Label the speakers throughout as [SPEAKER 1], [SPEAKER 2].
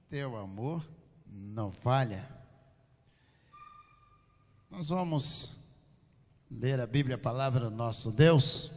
[SPEAKER 1] Teu amor não falha. Nós vamos ler a Bíblia, a palavra do nosso Deus.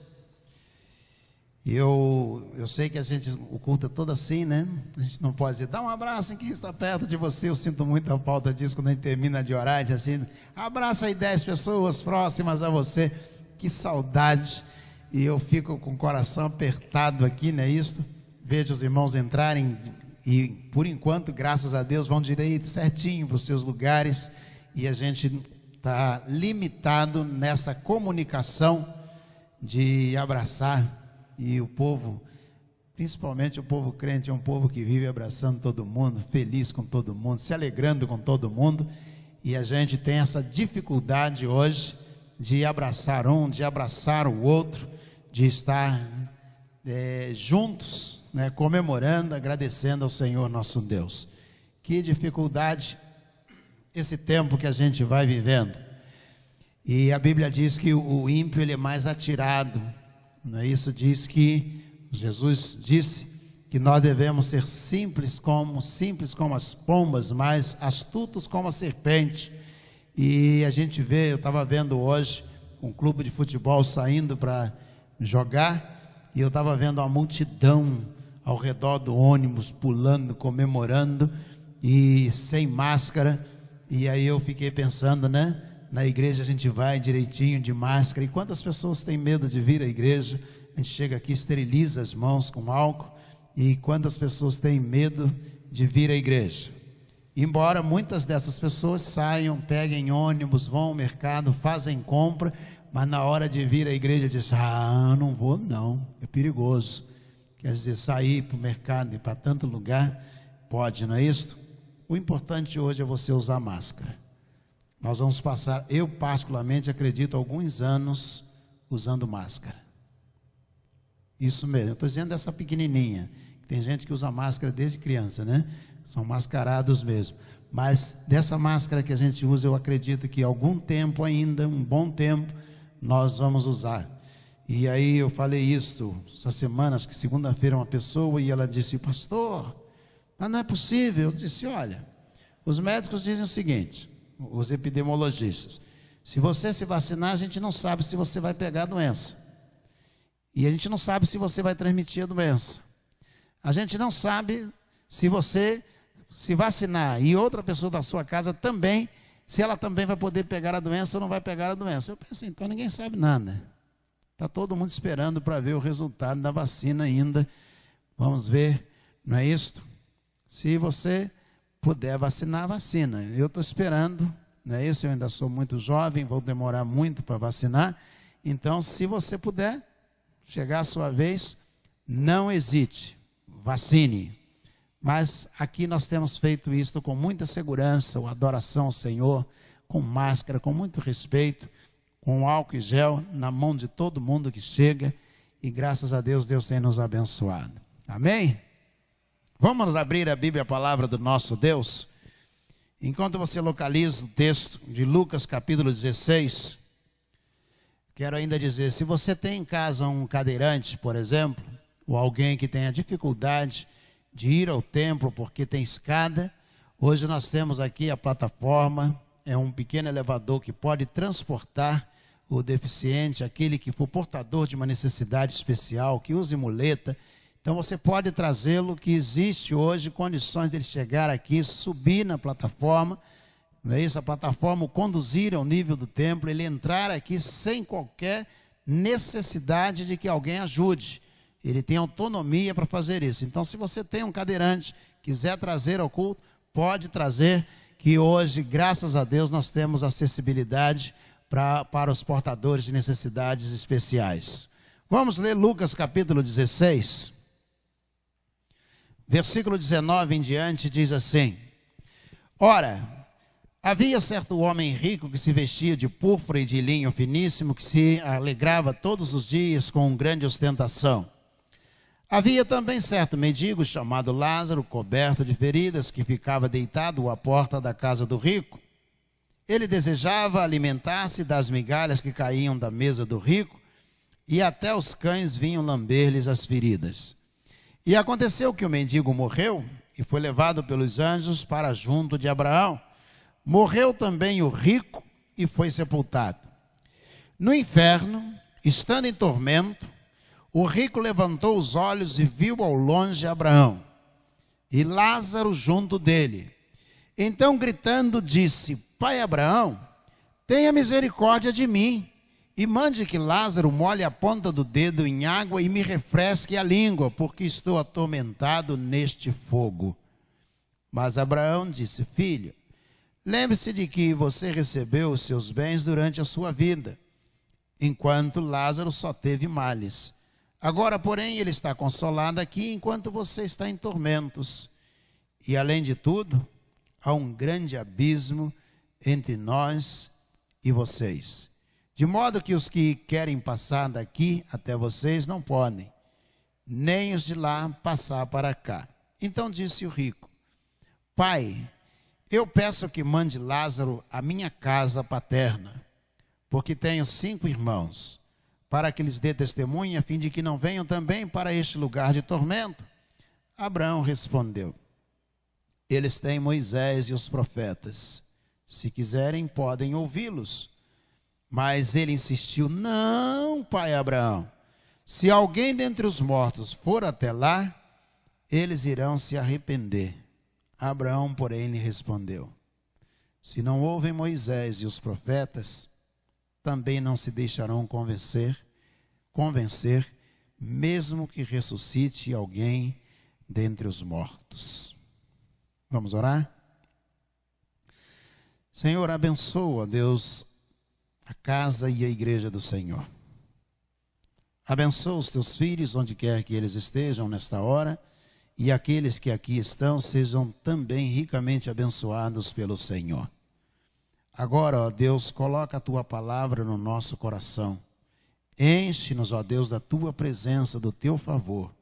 [SPEAKER 1] Eu sei que a gente, o culto é todo assim, né? A gente não pode dizer, dá um abraço em quem está perto de você. Eu sinto muita falta disso quando a gente termina de orar, diz assim, abraça aí 10 pessoas próximas a você. Que saudade. E eu fico com o coração apertado aqui, não é isso? Vejo os irmãos entrarem e, por enquanto, graças a Deus, vão direito certinho para os seus lugares. E a gente está limitado nessa comunicação de abraçar. E o povo, principalmente o povo crente, é um povo que vive abraçando todo mundo, feliz com todo mundo, se alegrando com todo mundo. E a gente tem essa dificuldade hoje de abraçar um, de abraçar o outro, de estar juntos, né, comemorando, agradecendo ao Senhor nosso Deus. Que dificuldade esse tempo que a gente vai vivendo. E a Bíblia diz que o ímpio ele é mais atirado. Não é isso? Diz que Jesus disse que nós devemos ser simples como as pombas, mas astutos como a serpente. E a gente vê, eu estava vendo hoje um clube de futebol saindo para jogar, e eu estava vendo uma multidão ao redor do ônibus, pulando, comemorando, e sem máscara. E aí eu fiquei pensando, né? Na igreja a gente vai direitinho de máscara, e quantas pessoas têm medo de vir à igreja? A gente chega aqui, esteriliza as mãos com álcool, e quantas pessoas têm medo de vir à igreja? Embora muitas dessas pessoas saiam, peguem ônibus, vão ao mercado, fazem compra, mas na hora de vir à igreja dizem, não vou não, é perigoso. Quer dizer, sair para o mercado e para tanto lugar, pode, não é isso? O importante hoje é você usar máscara. Nós vamos passar, eu particularmente acredito, alguns anos usando máscara. Isso mesmo, eu estou dizendo dessa pequenininha. Tem gente que usa máscara desde criança, né? São mascarados mesmo. Mas dessa máscara que a gente usa, eu acredito que algum tempo ainda, um bom tempo, nós vamos usar. E aí eu falei isso essa semana, acho que segunda-feira, uma pessoa, e ela disse, pastor, mas não é possível. Eu disse, olha, os médicos dizem o seguinte, os epidemiologistas, se você se vacinar, a gente não sabe se você vai pegar a doença. E a gente não sabe se você vai transmitir a doença. A gente não sabe se você se vacinar e outra pessoa da sua casa também, se ela também vai poder pegar a doença ou não vai pegar a doença. Eu pensei, então ninguém sabe nada. Está todo mundo esperando para ver o resultado da vacina ainda. Vamos ver, não é isso? Se você puder vacinar, vacina. Eu estou esperando, não é isso? Eu ainda sou muito jovem, vou demorar muito para vacinar. Então, se você puder, chegar a sua vez, não hesite, vacine. Mas aqui nós temos feito isso com muita segurança, a adoração ao Senhor, com máscara, com muito respeito, com álcool e gel na mão de todo mundo que chega, e graças a Deus, Deus tem nos abençoado. Amém? Vamos abrir a Bíblia, a palavra do nosso Deus. Enquanto você localiza o texto de Lucas capítulo 16, quero ainda dizer, se você tem em casa um cadeirante, por exemplo, ou alguém que tenha dificuldade de ir ao templo porque tem escada, hoje nós temos aqui a plataforma, é um pequeno elevador que pode transportar o deficiente, aquele que for portador de uma necessidade especial, que use muleta. Então você pode trazê-lo, que existe hoje condições dele chegar aqui, subir na plataforma, não é isso? A plataforma o conduzir ao nível do templo, ele entrar aqui sem qualquer necessidade de que alguém ajude. Ele tem autonomia para fazer isso. Então, se você tem um cadeirante, quiser trazer ao culto, pode trazer, que hoje, graças a Deus, nós temos acessibilidade para os portadores de necessidades especiais. Vamos ler Lucas capítulo 16. Versículo 19 em diante diz assim, ora, havia certo homem rico que se vestia de púrpura e de linho finíssimo, que se alegrava todos os dias com grande ostentação. Havia também certo mendigo chamado Lázaro, coberto de feridas, que ficava deitado à porta da casa do rico. Ele desejava alimentar-se das migalhas que caíam da mesa do rico, e até os cães vinham lamber-lhes as feridas. E aconteceu que o mendigo morreu e foi levado pelos anjos para junto de Abraão. Morreu também o rico e foi sepultado. No inferno, estando em tormento, o rico levantou os olhos e viu ao longe Abraão e Lázaro junto dele. Então, gritando, disse: Pai Abraão, tenha misericórdia de mim e mande que Lázaro molhe a ponta do dedo em água e me refresque a língua, porque estou atormentado neste fogo. Mas Abraão disse: Filho, lembre-se de que você recebeu os seus bens durante a sua vida, enquanto Lázaro só teve males. Agora, porém, ele está consolado aqui enquanto você está em tormentos. E, além de tudo, há um grande abismo entre nós e vocês, de modo que os que querem passar daqui até vocês não podem, nem os de lá passar para cá. Então disse o rico: Pai, eu peço que mande Lázaro à minha casa paterna, porque tenho 5 irmãos, para que lhes dê testemunho, a fim de que não venham também para este lugar de tormento. Abraão respondeu: Eles têm Moisés e os profetas. Se quiserem, podem ouvi-los. Mas ele insistiu: Não, pai Abraão. Se alguém dentre os mortos for até lá, eles irão se arrepender. Abraão, porém, lhe respondeu: Se não ouvem Moisés e os profetas, também não se deixarão convencer, mesmo que ressuscite alguém dentre os mortos. Vamos orar? Senhor, abençoa, Deus, a casa e a igreja do Senhor. Abençoa os teus filhos, onde quer que eles estejam nesta hora, e aqueles que aqui estão sejam também ricamente abençoados pelo Senhor. Agora, ó Deus, coloca a tua palavra no nosso coração. Enche-nos, ó Deus, da tua presença, do teu favor,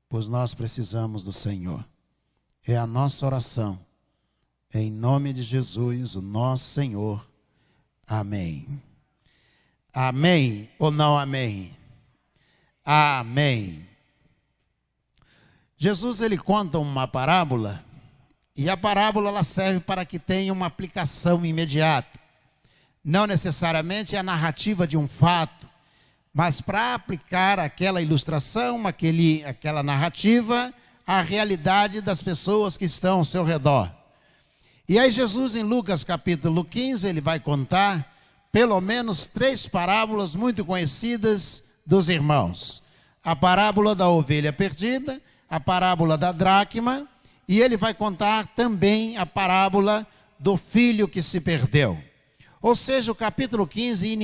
[SPEAKER 1] pois nós precisamos do Senhor. É a nossa oração. Em nome de Jesus, o nosso Senhor. Amém. Amém ou não amém? Amém. Jesus, ele conta uma parábola, e a parábola ela serve para que tenha uma aplicação imediata. Não necessariamente a narrativa de um fato, mas para aplicar aquela ilustração, aquela narrativa, à realidade das pessoas que estão ao seu redor. E aí Jesus, em Lucas capítulo 15, ele vai contar pelo menos 3 parábolas muito conhecidas dos irmãos. A parábola da ovelha perdida, a parábola da dracma, e ele vai contar também a parábola do filho que se perdeu. Ou seja, o capítulo 15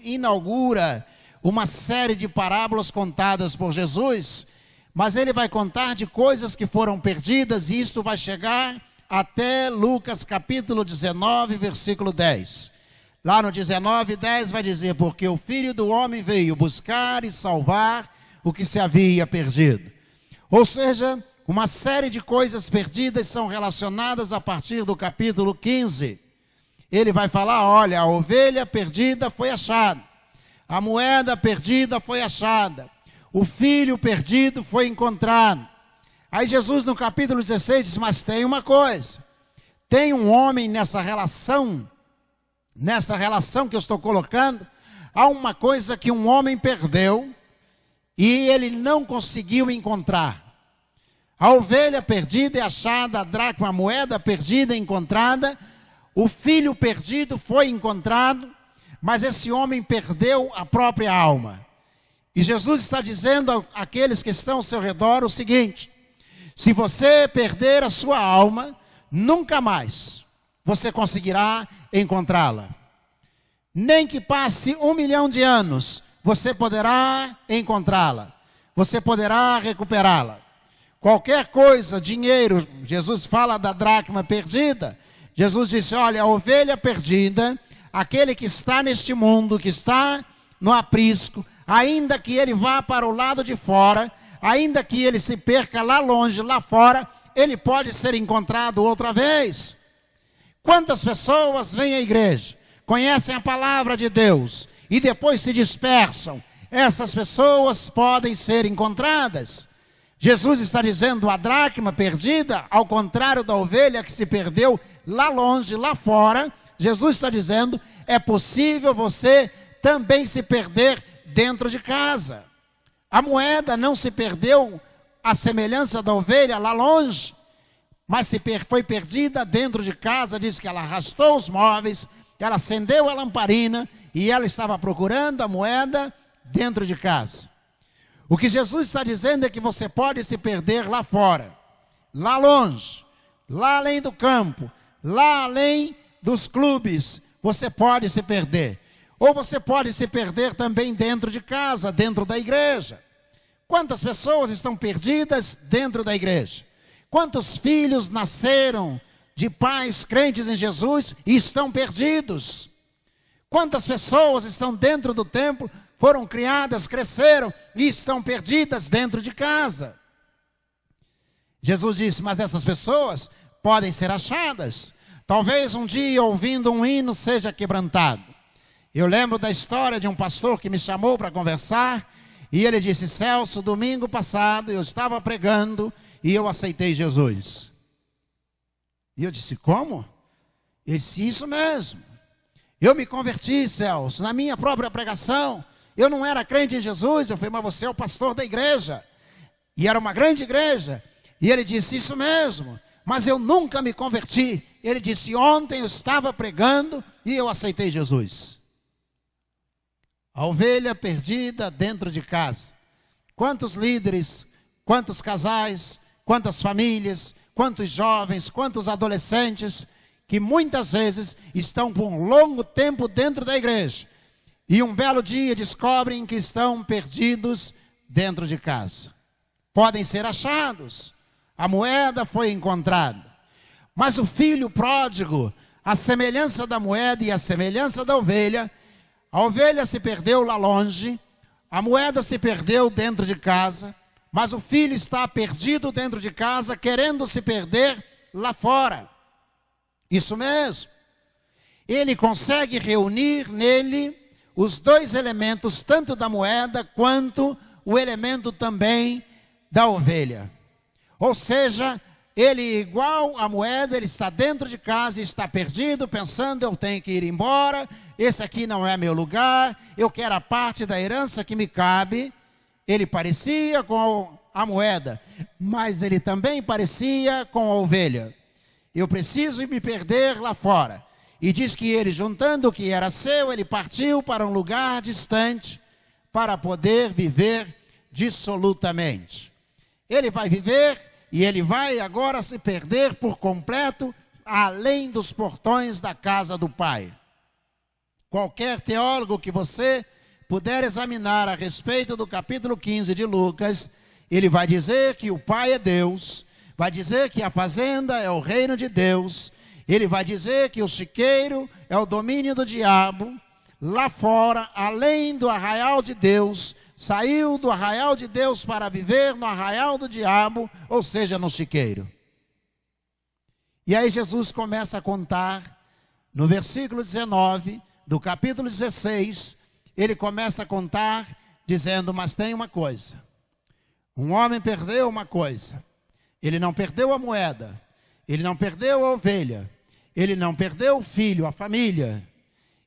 [SPEAKER 1] inaugura uma série de parábolas contadas por Jesus, mas ele vai contar de coisas que foram perdidas, e isto vai chegar até Lucas capítulo 19, versículo 10. Lá no 19:10 vai dizer: porque o Filho do Homem veio buscar e salvar o que se havia perdido. Ou seja, uma série de coisas perdidas são relacionadas a partir do capítulo 15. Ele vai falar: olha, a ovelha perdida foi achada, a moeda perdida foi achada, o filho perdido foi encontrado. Aí Jesus no capítulo 16 diz: mas tem uma coisa, tem um homem nessa relação que eu estou colocando, há uma coisa que um homem perdeu e ele não conseguiu encontrar. A ovelha perdida é achada, a dracma, a moeda perdida é encontrada, o filho perdido foi encontrado, mas esse homem perdeu a própria alma. E Jesus está dizendo àqueles que estão ao seu redor o seguinte: se você perder a sua alma, nunca mais você conseguirá encontrá-la. Nem que passe 1 milhão de anos, você poderá encontrá-la. Você poderá recuperá-la. Qualquer coisa, dinheiro, Jesus fala da dracma perdida. Jesus disse: olha, a ovelha perdida, aquele que está neste mundo, que está no aprisco, ainda que ele vá para o lado de fora, ainda que ele se perca lá longe, lá fora, ele pode ser encontrado outra vez. Quantas pessoas vêm à igreja, conhecem a palavra de Deus e depois se dispersam? Essas pessoas podem ser encontradas. Jesus está dizendo a dracma perdida, ao contrário da ovelha que se perdeu lá longe, lá fora. Jesus está dizendo, é possível você também se perder dentro de casa. A moeda não se perdeu à semelhança da ovelha lá longe, mas foi perdida dentro de casa. Diz que ela arrastou os móveis, ela acendeu a lamparina e ela estava procurando a moeda dentro de casa. O que Jesus está dizendo é que você pode se perder lá fora, lá longe, lá além do campo, lá além dos clubes, você pode se perder. Ou você pode se perder também dentro de casa, dentro da igreja. Quantas pessoas estão perdidas dentro da igreja? Quantos filhos nasceram de pais crentes em Jesus e estão perdidos? Quantas pessoas estão dentro do templo, foram criadas, cresceram e estão perdidas dentro de casa? Jesus disse, mas essas pessoas podem ser achadas. Talvez um dia, ouvindo um hino, seja quebrantado. Eu lembro da história de um pastor que me chamou para conversar, e ele disse, Celso, domingo passado eu estava pregando e eu aceitei Jesus. E eu disse, como? Ele disse, isso mesmo. Eu me converti, Celso, na minha própria pregação. Eu não era crente em Jesus. Eu falei, mas você é o pastor da igreja. E era uma grande igreja. E ele disse, isso mesmo, mas eu nunca me converti. Ele disse, ontem eu estava pregando e eu aceitei Jesus. A ovelha perdida dentro de casa. Quantos líderes, quantos casais, quantas famílias, quantos jovens, quantos adolescentes, que muitas vezes estão por um longo tempo dentro da igreja, e um belo dia descobrem que estão perdidos dentro de casa. Podem ser achados, a moeda foi encontrada, mas o filho pródigo, a semelhança da moeda e a semelhança da ovelha, a ovelha se perdeu lá longe, a moeda se perdeu dentro de casa, mas o filho está perdido dentro de casa, querendo se perder lá fora. Isso mesmo. Ele consegue reunir nele os dois elementos, tanto da moeda quanto o elemento também da ovelha. Ou seja, ele igual à moeda, ele está dentro de casa, está perdido, pensando, eu tenho que ir embora, esse aqui não é meu lugar, eu quero a parte da herança que me cabe. Ele parecia com a moeda, mas ele também parecia com a ovelha. Eu preciso me perder lá fora. E diz que ele, juntando o que era seu, ele partiu para um lugar distante para poder viver dissolutamente. Ele vai viver e ele vai agora se perder por completo além dos portões da casa do Pai. Qualquer teólogo que você puder examinar a respeito do capítulo 15 de Lucas, ele vai dizer que o Pai é Deus, vai dizer que a fazenda é o reino de Deus, ele vai dizer que o chiqueiro é o domínio do diabo. Lá fora, além do arraial de Deus, saiu do arraial de Deus para viver no arraial do diabo, ou seja, no chiqueiro. E aí Jesus começa a contar, no versículo 19, do capítulo 16, ele começa a contar, dizendo, mas tem uma coisa. Um homem perdeu uma coisa. Ele não perdeu a moeda, ele não perdeu a ovelha, ele não perdeu o filho, a família.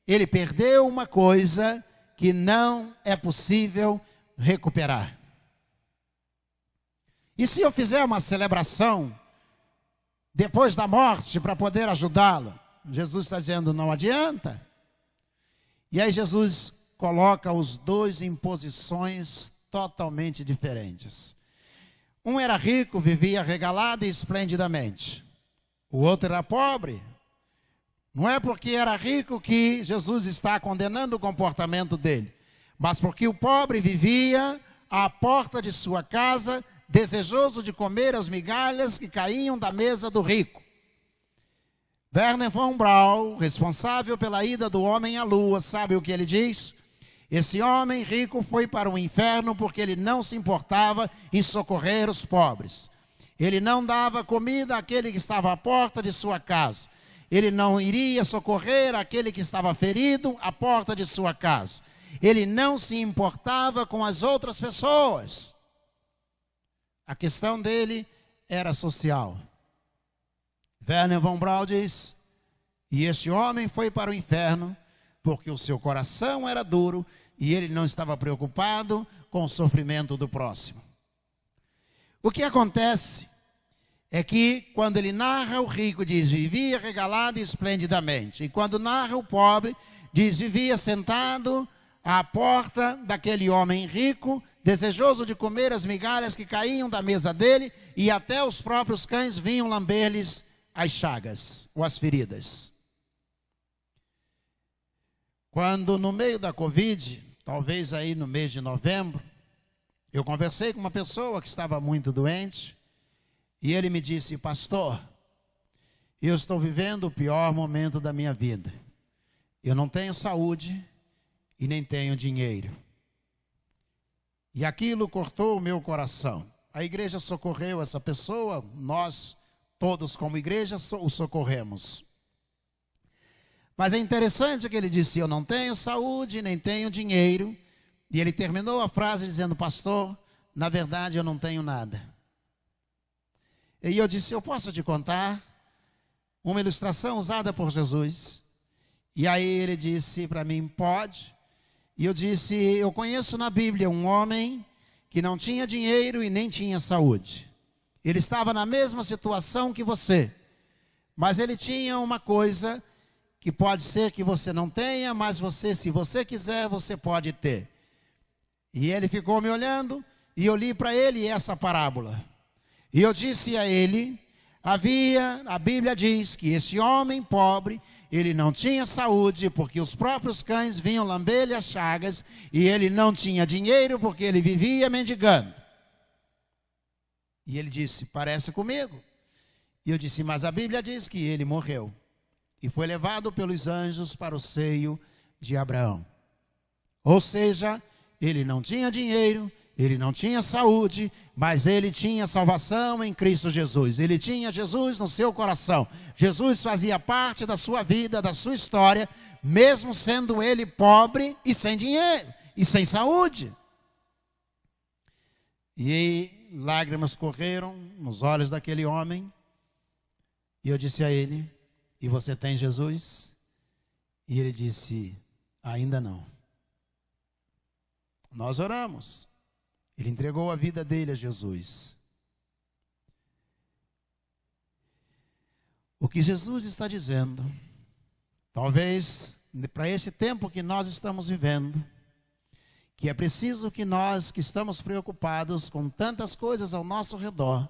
[SPEAKER 1] Ele perdeu uma coisa que não é possível recuperar. E se eu fizer uma celebração depois da morte para poder ajudá-lo? Jesus está dizendo, não adianta. E aí Jesus coloca os dois em posições totalmente diferentes. Um era rico, vivia regalado e esplendidamente. O outro era pobre. Não é porque era rico que Jesus está condenando o comportamento dele, mas porque o pobre vivia à porta de sua casa, desejoso de comer as migalhas que caíam da mesa do rico. Wernher von Braun, responsável pela ida do homem à lua, sabe o que ele diz? Esse homem rico foi para o inferno porque ele não se importava em socorrer os pobres. Ele não dava comida àquele que estava à porta de sua casa. Ele não iria socorrer aquele que estava ferido à porta de sua casa. Ele não se importava com as outras pessoas. A questão dele era social. Wernher von Braun diz: e este homem foi para o inferno porque o seu coração era duro e ele não estava preocupado com o sofrimento do próximo. O que acontece é que quando ele narra o rico, diz: vivia regalado esplendidamente. E quando narra o pobre, diz: vivia sentado à porta daquele homem rico, desejoso de comer as migalhas que caíam da mesa dele, e até os próprios cães vinham lamber-lhes as chagas ou as feridas. Quando no meio da Covid, talvez aí no mês de novembro, eu conversei com uma pessoa que estava muito doente, e ele me disse: pastor, eu estou vivendo o pior momento da minha vida. Eu não tenho saúde e nem tenho dinheiro. E aquilo cortou o meu coração. A igreja socorreu essa pessoa, nós todos como igreja o socorremos. Mas é interessante que ele disse: eu não tenho saúde, nem tenho dinheiro. E ele terminou a frase dizendo: pastor, na verdade eu não tenho nada. E eu disse: eu posso te contar uma ilustração usada por Jesus? E aí ele disse para mim: pode. E eu disse: eu conheço na Bíblia um homem que não tinha dinheiro e nem tinha saúde. Ele estava na mesma situação que você, mas ele tinha uma coisa que pode ser que você não tenha, mas você, se você quiser, você pode ter. E ele ficou me olhando, e eu li para ele essa parábola. E eu disse a ele: a Bíblia diz que esse homem pobre, ele não tinha saúde, porque os próprios cães vinham lamber-lhe as chagas, e ele não tinha dinheiro, porque ele vivia mendigando. E ele disse: parece comigo. E eu disse: mas a Bíblia diz que ele morreu e foi levado pelos anjos para o seio de Abraão. Ou seja, ele não tinha dinheiro, ele não tinha saúde, mas ele tinha salvação em Cristo Jesus. Ele tinha Jesus no seu coração. Jesus fazia parte da sua vida, da sua história, mesmo sendo ele pobre e sem dinheiro e sem saúde. E aí, lágrimas correram nos olhos daquele homem. E eu disse a ele: e você tem Jesus? E ele disse: ainda não. Nós oramos. Ele entregou a vida dele a Jesus. O que Jesus está dizendo, talvez para esse tempo que nós estamos vivendo, que é preciso que nós que estamos preocupados com tantas coisas ao nosso redor,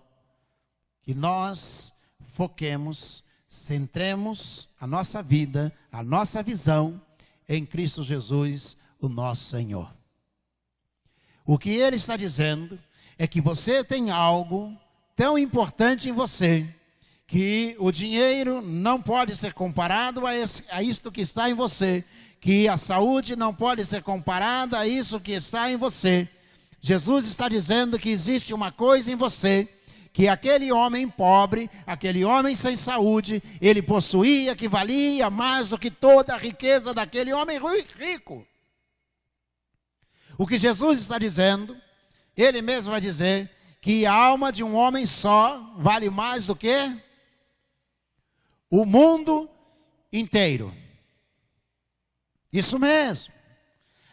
[SPEAKER 1] que nós foquemos, centremos a nossa vida, a nossa visão em Cristo Jesus, o nosso Senhor. O que ele está dizendo é que você tem algo tão importante em você, que o dinheiro não pode ser comparado a isto que está em você, que a saúde não pode ser comparada a isso que está em você. Jesus está dizendo que existe uma coisa em você, que aquele homem pobre, aquele homem sem saúde, ele possuía, que valia mais do que toda a riqueza daquele homem rico. O que Jesus está dizendo, ele mesmo vai dizer, que a alma de um homem só vale mais do que o mundo inteiro. Isso mesmo.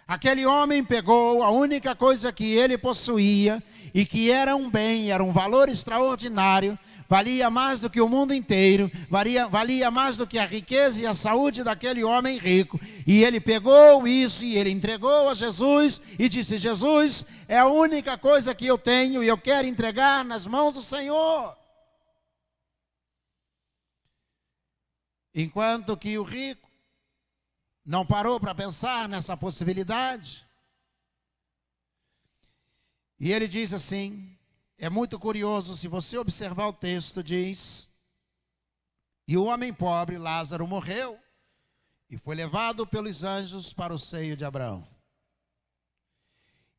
[SPEAKER 1] Aquele homem pegou a única coisa que ele possuía, e que era um bem, era um valor extraordinário, valia mais do que o mundo inteiro, valia mais do que a riqueza e a saúde daquele homem rico. E ele pegou isso e ele entregou a Jesus e disse: Jesus, é a única coisa que eu tenho e eu quero entregar nas mãos do Senhor. Enquanto que o rico não parou para pensar nessa possibilidade. E ele diz assim, é muito curioso, se você observar o texto, diz: e o homem pobre, Lázaro, morreu e foi levado pelos anjos para o seio de Abraão.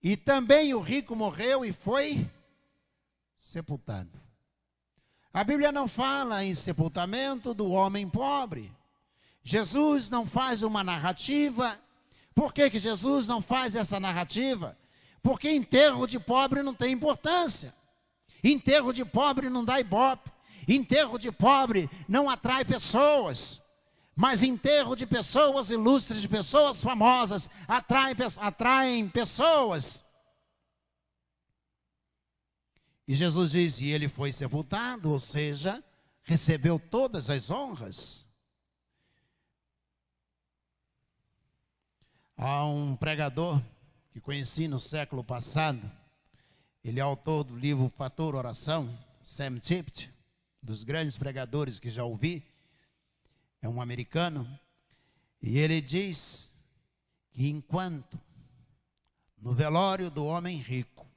[SPEAKER 1] E também o rico morreu e foi sepultado. A Bíblia não fala em sepultamento do homem pobre. Jesus não faz uma narrativa. Por que Jesus não faz essa narrativa? Porque enterro de pobre não tem importância. Enterro de pobre não dá ibope. Enterro de pobre não atrai pessoas. Mas enterro de pessoas ilustres, de pessoas famosas, atraem pessoas. E Jesus diz, e ele foi sepultado, ou seja, recebeu todas as honras. Há um pregador que conheci no século passado, ele é autor do livro Fator Oração, Sam Tippett, dos grandes pregadores que já ouvi, é um americano, e ele diz que enquanto no velório do homem rico,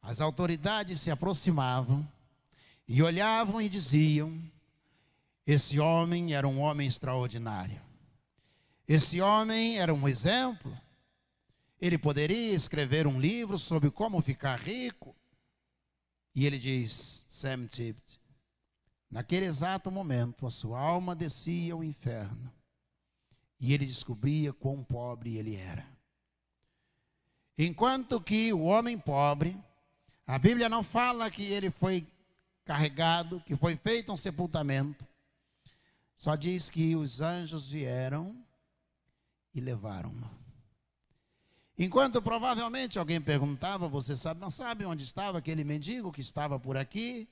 [SPEAKER 1] as autoridades se aproximavam e olhavam e diziam, esse homem era um homem extraordinário, esse homem era um exemplo, ele poderia escrever um livro sobre como ficar rico. E ele diz, Sam Tippett, naquele exato momento, a sua alma descia ao inferno. E ele descobria quão pobre ele era. Enquanto que o homem pobre, a Bíblia não fala que ele foi carregado, que foi feito um sepultamento. Só diz que os anjos vieram e levaram-no. Enquanto provavelmente alguém perguntava, você sabe, não sabe onde estava aquele mendigo que estava por aqui?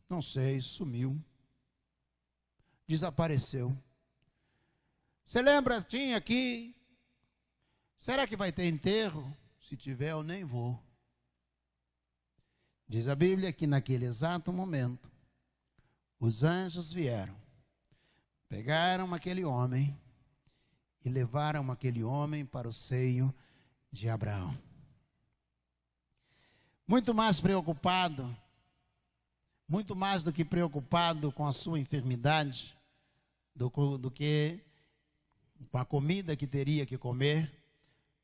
[SPEAKER 1] Não sei, sumiu. Desapareceu. Você lembra, tinha aqui? Será que vai ter enterro? Se tiver, eu nem vou. Diz a Bíblia que naquele exato momento, os anjos vieram, pegaram aquele homem e levaram aquele homem para o seio de Abraão. Muito mais preocupado, muito mais do que preocupado com a sua enfermidade, do que com a comida que teria que comer,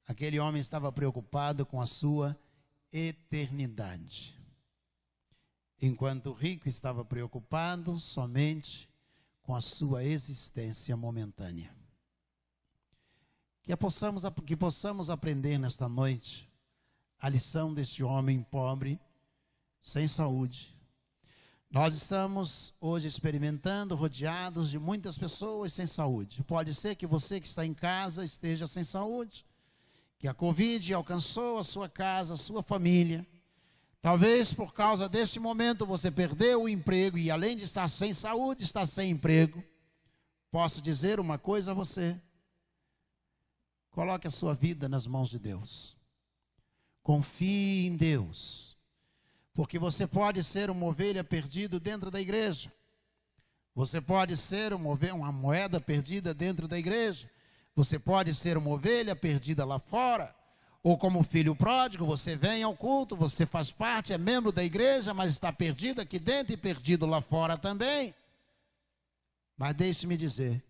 [SPEAKER 1] aquele homem estava preocupado com a sua eternidade. Enquanto o rico estava preocupado somente com a sua existência momentânea. Que possamos aprender nesta noite a lição deste homem pobre, sem saúde. Nós estamos hoje experimentando, rodeados de muitas pessoas sem saúde. Pode ser que você que está em casa esteja sem saúde, que a Covid alcançou a sua casa, a sua família. Talvez por causa deste momento você perdeu o emprego e além de estar sem saúde, está sem emprego. Posso dizer uma coisa a você. Coloque a sua vida nas mãos de Deus. Confie em Deus. Porque você pode ser uma ovelha perdida dentro da igreja. Você pode ser uma moeda perdida dentro da igreja. Você pode ser uma ovelha perdida lá fora. Ou como filho pródigo, você vem ao culto, você faz parte, é membro da igreja, mas está perdido aqui dentro e perdido lá fora também. Mas deixe-me dizer,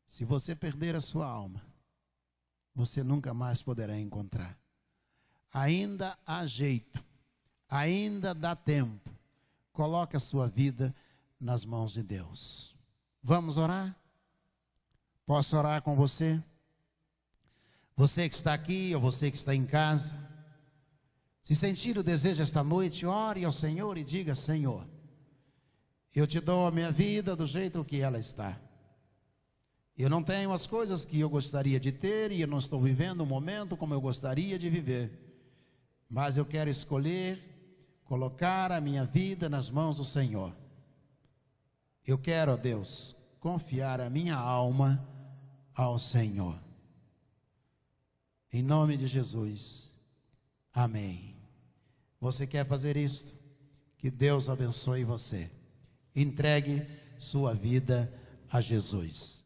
[SPEAKER 1] se você perder a sua alma, você nunca mais poderá encontrar. Ainda há jeito, ainda dá tempo. Coloque a sua vida nas mãos de Deus. Vamos orar? Posso orar com você? Você que está aqui ou você que está em casa, se sentir o desejo esta noite, ore ao Senhor e diga, Senhor, eu te dou a minha vida do jeito que ela está. Eu não tenho as coisas que eu gostaria de ter e eu não estou vivendo um momento como eu gostaria de viver. Mas eu quero escolher colocar a minha vida nas mãos do Senhor. Eu quero, ó Deus, confiar a minha alma ao Senhor. Em nome de Jesus. Amém. Você quer fazer isto? Que Deus abençoe você. Entregue sua vida a Jesus.